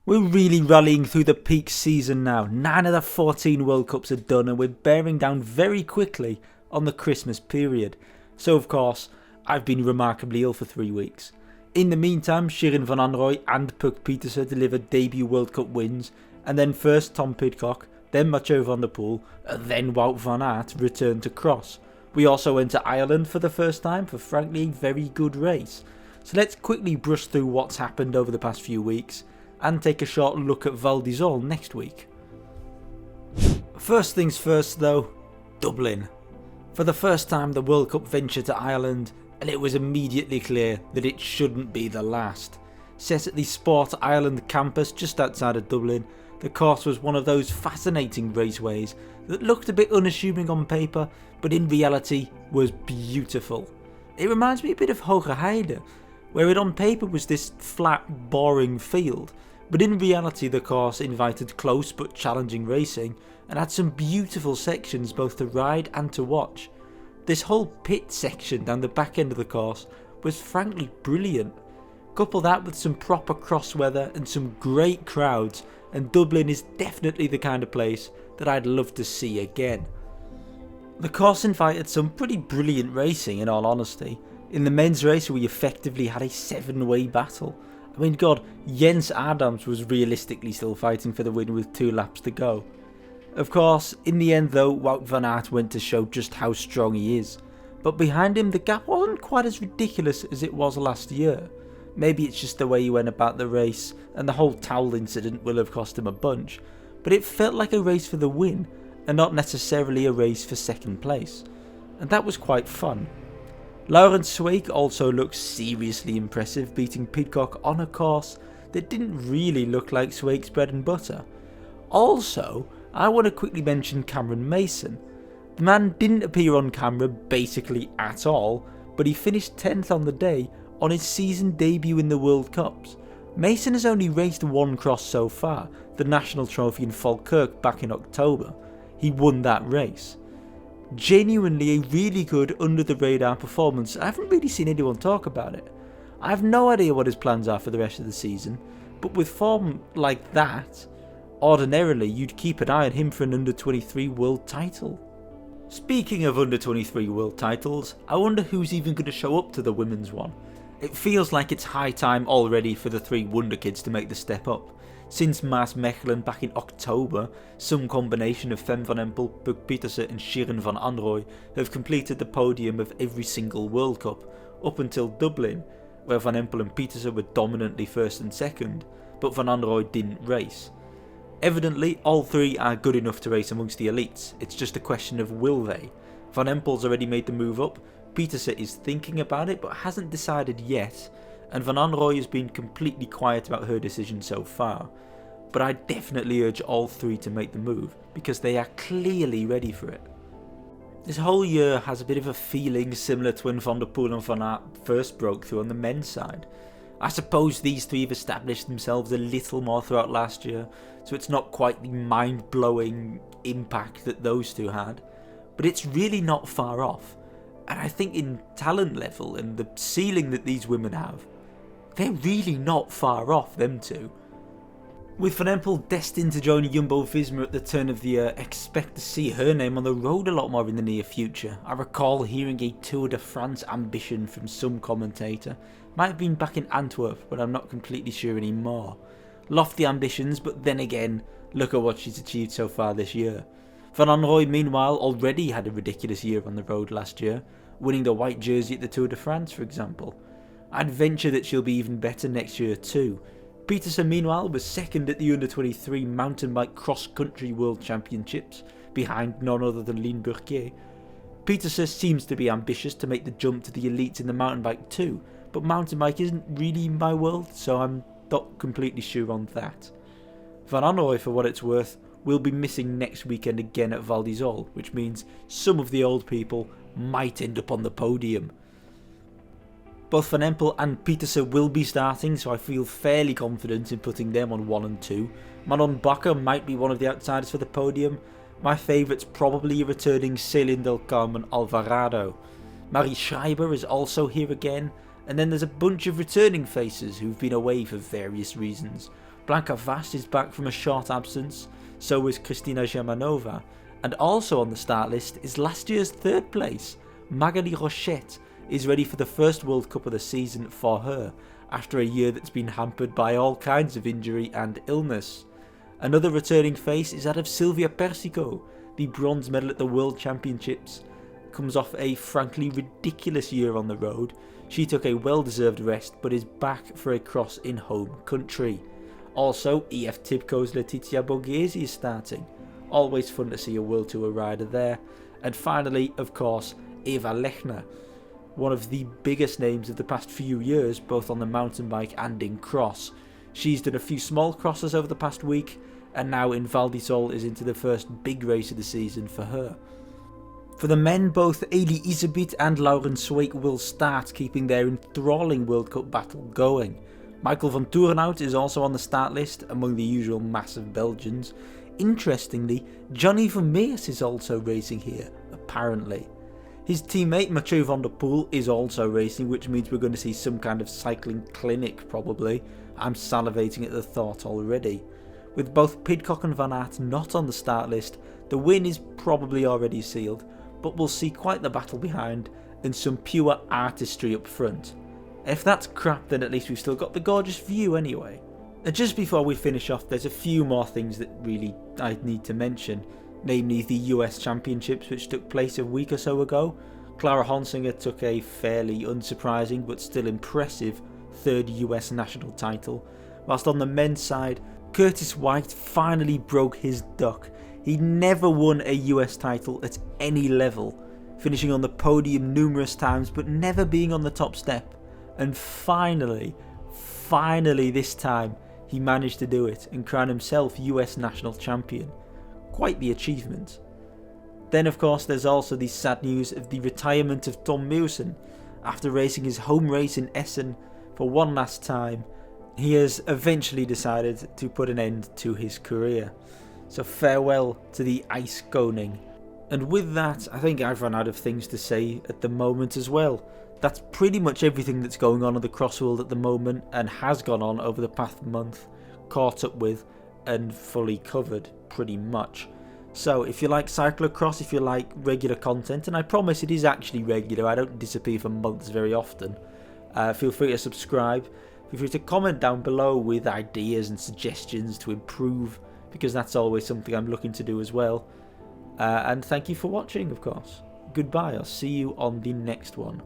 We're really rallying through the peak season now. 9 of the 14 World Cups are done and we're bearing down very quickly on the Christmas period. So of course, I've been remarkably ill for 3 weeks. In the meantime, Shirin van Anrooy and Puk Pieterse delivered debut World Cup wins, and then first Tom Pidcock, then Mathieu van der Poel, and then Wout van Aert returned to cross. We also went to Ireland for the first time for frankly a very good race. So let's quickly brush through what's happened over the past few weeks and take a short look at Val d'Isole next week. First things first though, Dublin. For the first time the World Cup ventured to Ireland, and it was immediately clear that it shouldn't be the last. Set at the Sport Ireland campus just outside of Dublin, the course was one of those fascinating raceways that looked a bit unassuming on paper, but in reality was beautiful. It reminds me a bit of Hoge Heide, where it on paper was this flat, boring field, but in reality the course invited close but challenging racing and had some beautiful sections both to ride and to watch. This whole pit section down the back end of the course was frankly brilliant. Couple that with some proper cross weather and some great crowds, and Dublin is definitely the kind of place that I'd love to see again. The course invited some pretty brilliant racing in all honesty. In the men's race we effectively had a 7-way battle. I mean god, Jens Adams was realistically still fighting for the win with 2 laps to go. Of course, in the end though, Wout van Aert went to show just how strong he is. But behind him the gap wasn't quite as ridiculous as it was last year. Maybe it's just the way he went about the race, and the whole towel incident will have cost him a bunch, but it felt like a race for the win, and not necessarily a race for second place. And that was quite fun. Laurens Sweeck also looked seriously impressive, beating Pidcock on a course that didn't really look like Sweeck's bread and butter. Also, I want to quickly mention Cameron Mason. The man didn't appear on camera basically at all, but he finished 10th on the day on his season debut in the World Cups. Mason has only raced one cross so far, the National Trophy in Falkirk back in October. He won that race. Genuinely a really good under the radar performance. I haven't really seen anyone talk about it. I have no idea what his plans are for the rest of the season, but with form like that, ordinarily you'd keep an eye on him for an under 23 world title. Speaking of under 23 world titles, I wonder who's even going to show up to the women's one. It feels like it's high time already for the 3 wonder kids to make the step up. Since Maas Mechelen back in October, some combination of Fem van Empel, Puk Pieterse and Shirin van Anrooy have completed the podium of every single World Cup, up until Dublin, where Van Empel and Pieterse were dominantly first and second, but Van Anrooy didn't race. Evidently, all 3 are good enough to race amongst the elites, it's just a question of will they. Van Empel's already made the move up, Pieterse is thinking about it but hasn't decided yet, and Van Anrooy has been completely quiet about her decision so far. But I definitely urge all 3 to make the move, because they are clearly ready for it. This whole year has a bit of a feeling similar to when Van der Poel and Van Aert first broke through on the men's side. I suppose these 3 have established themselves a little more throughout last year, so it's not quite the mind-blowing impact that those 2 had, but it's really not far off. And I think in talent level and the ceiling that these women have, they're really not far off, them 2. With Van Empel destined to join Jumbo-Visma at the turn of the year, expect to see her name on the road a lot more in the near future. I recall hearing a Tour de France ambition from some commentator. Might have been back in Antwerp, but I'm not completely sure anymore. Lofty ambitions, but then again, look at what she's achieved so far this year. Van Anrooy meanwhile already had a ridiculous year on the road last year, winning the white jersey at the Tour de France for example. I'd venture that she'll be even better next year too. Pieterse meanwhile was second at the under 23 mountain bike cross country world championships, behind none other than Lien Burquier. Pieterse seems to be ambitious to make the jump to the elites in the mountain bike too, but mountain bike isn't really my world, so I'm not completely sure on that. Van Anrooy, for what it's worth, will be missing next weekend again at Val d'Isole, which means some of the old people might end up on the podium. Both Van Empel and Pieterse will be starting, so I feel fairly confident in putting them on 1 and 2. Manon Bakker might be one of the outsiders for the podium. My favourites probably returning Celine del Carmen Alvarado. Marie Schreiber is also here again, And then there's a bunch of returning faces who've been away for various reasons. Blanka Vast is back from a short absence, so is Kristina Germanova, and also on the start list is last year's third place. Magali Rochette is ready for the first World Cup of the season for her, after a year that's been hampered by all kinds of injury and illness. Another returning face is that of Silvia Persico, the bronze medal at the World Championships. Comes off a frankly ridiculous year on the road. She took a well-deserved rest but is back for a cross in home country. Also, EF Tibco's Letizia Borghese is starting. Always fun to see a World Tour rider there. And finally, of course, Eva Lechner, one of the biggest names of the past few years, both on the mountain bike and in cross. She's done a few small crosses over the past week, and now in Val di Sol is into the first big race of the season for her. For the men, both Eli Iserbyt and Lauren Sweeck will start, keeping their enthralling World Cup battle going. Michael van Toerenhout is also on the start list, among the usual mass of Belgians. Interestingly, Johnny Vermeers is also racing here, apparently. His teammate Mathieu van der Poel is also racing, which means we're going to see some kind of cycling clinic probably. I'm salivating at the thought already. With both Pidcock and Van Aert not on the start list, the win is probably already sealed, but we'll see quite the battle behind and some pure artistry up front. If that's crap, then at least we've still got the gorgeous view anyway. And just before we finish off, there's a few more things that really I need to mention, namely the US Championships, which took place a week or so ago. Clara Honsinger took a fairly unsurprising but still impressive third US national title, whilst on the men's side, Curtis White finally broke his duck. He never won a US title at any level, finishing on the podium numerous times but never being on the top step. And finally this time, he managed to do it and crown himself US national champion. Quite the achievement. Then of course there's also the sad news of the retirement of Tom Mewsen. After racing his home race in Essen for one last time, he has eventually decided to put an end to his career. So farewell to the ice coning. And with that, I think I've run out of things to say at the moment as well. That's pretty much everything that's going on in the cross world at the moment and has gone on over the past month, caught up with and fully covered pretty much. So if you like cyclocross, if you like regular content, and I promise it is actually regular, I don't disappear for months very often, feel free to subscribe, feel free to comment down below with ideas and suggestions to improve, because that's always something I'm looking to do as well. And thank you for watching, of course. Goodbye, I'll see you on the next one.